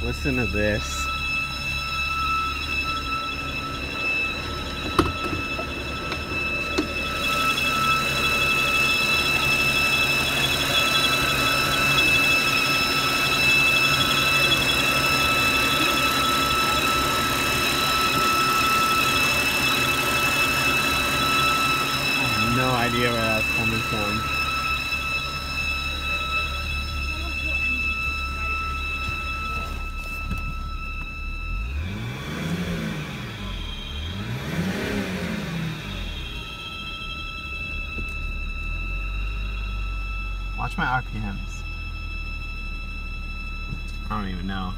Listen to this. No idea where that's coming from. Watch my RPMs. I don't even know.